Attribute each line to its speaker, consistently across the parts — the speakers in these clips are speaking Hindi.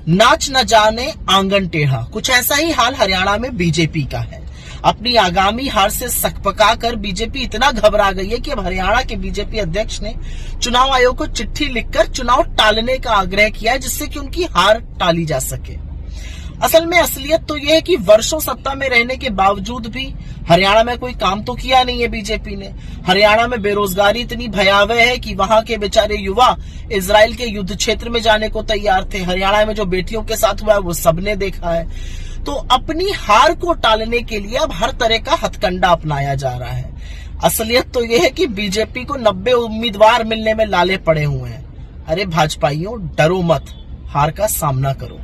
Speaker 1: नाच न जाने आंगन टेढ़ा, कुछ ऐसा ही हाल हरियाणा में बीजेपी का है। अपनी आगामी हार से सकपका कर बीजेपी इतना घबरा गई है कि अब हरियाणा के बीजेपी अध्यक्ष ने चुनाव आयोग को चिट्ठी लिखकर चुनाव टालने का आग्रह किया है, जिससे कि उनकी हार टाली जा सके। असल में असलियत तो यह है कि वर्षों सत्ता में रहने के बावजूद भी हरियाणा में कोई काम तो किया नहीं है बीजेपी ने। हरियाणा में बेरोजगारी इतनी भयावह है कि वहां के बेचारे युवा इजराइल के युद्ध क्षेत्र में जाने को तैयार थे। हरियाणा में जो बेटियों के साथ हुआ है वो सबने देखा है। तो अपनी हार को टालने के लिए अब हर तरह का हथकंडा अपनाया जा रहा है। असलियत तो यह है कि बीजेपी को 90 उम्मीदवार मिलने में लाले पड़े हुए हैं। अरे भाजपाइयों, डरो मत, हार का सामना करो।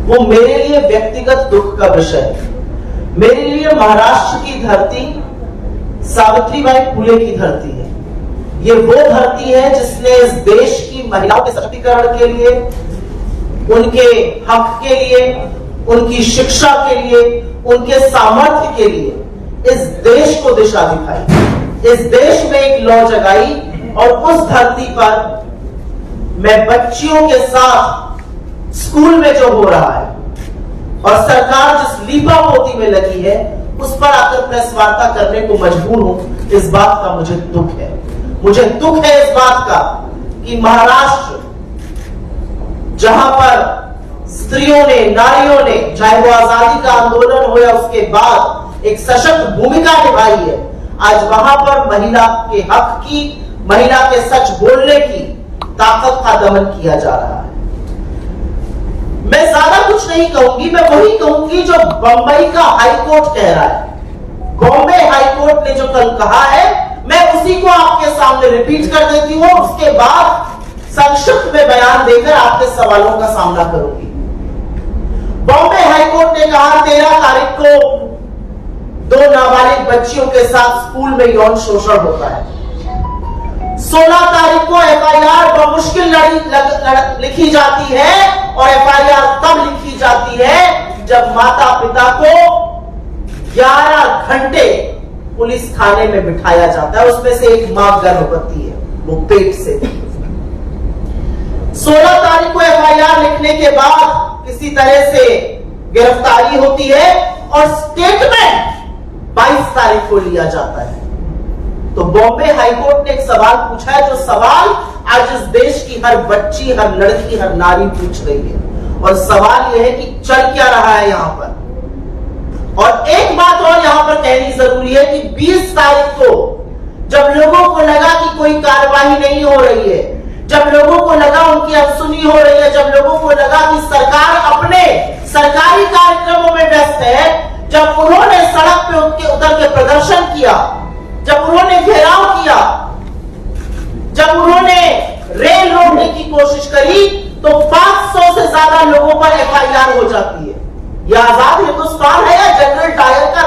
Speaker 2: वो मेरे लिए व्यक्तिगत दुख का विषय है। मेरे लिए महाराष्ट्र की धरती सावित्रीबाई फुले की धरती है। ये वो धरती है जिसने इस देश की महिलाओं के सशक्तिकरण के लिए, उनके हक के लिए, उनकी शिक्षा के लिए, उनके सामर्थ्य के लिए इस देश को दिशा दिखाई, इस देश में एक लौ जगाई। और उस धरती पर मैं बच्चियों के साथ स्कूल में जो हो रहा है और सरकार जिस लीपापोती में लगी है उस पर आकर प्रेस वार्ता करने को मजबूर हूं, इस बात का मुझे दुख है। मुझे दुख है इस बात का कि महाराष्ट्र, जहां पर स्त्रियों ने, नारियों ने, चाहे वो आजादी का आंदोलन हो या उसके बाद एक सशक्त भूमिका निभाई है, आज वहां पर महिला के हक की, महिला के सच बोलने की ताकत का दमन किया जा रहा है। मैं ज्यादा कुछ नहीं कहूंगी, मैं वही कहूंगी जो बंबई का हाईकोर्ट कह रहा है। बॉम्बे हाईकोर्ट ने जो कल कहा है, मैं उसी को आपके सामने रिपीट कर देती हूं। उसके बाद संक्षिप्त में बयान देकर आपके सवालों का सामना करूंगी। बॉम्बे हाईकोर्ट ने कहा 13 तारीख को 2 नाबालिग बच्चियों के साथ स्कूल में यौन शोषण होता है। 16 तारीख को एफआईआर बमुश्किल लिखी जाती है और एफआईआर तब लिखी जाती है जब माता पिता को 11 घंटे पुलिस थाने में बिठाया जाता है। उसमें से एक मां गर्भवती है, वो पेट से। 16 तारीख को एफआईआर लिखने के बाद किसी तरह से गिरफ्तारी होती है और स्टेटमेंट 22 तारीख को लिया जाता है। तो बॉम्बे हाईकोर्ट ने एक सवाल पूछा है, जो सवाल आज इस देश की हर बच्ची, हर लड़की, हर नारी पूछ रही है। और सवाल यह है कि चल क्या रहा है यहां पर। और एक बात और यहां पर कहनी जरूरी है कि 20 तारीख को जब लोगों को लगा कि कोई कार्रवाई नहीं हो रही है, जब लोगों को लगा उनकी अनसुनी हो रही है, जब लोगों को लगा कि सरकार अपने सरकारी कार्यक्रमों में व्यस्त है, जब उन्होंने सड़क पे उतर के प्रदर्शन किया, जब उन्होंने घेराव किया, जब उन्होंने रेल रोकने की कोशिश करी, तो 500 से ज्यादा लोगों पर एफआईआर हो जाती है। यह आजाद हिंदुस्तान है या जनरल डायर का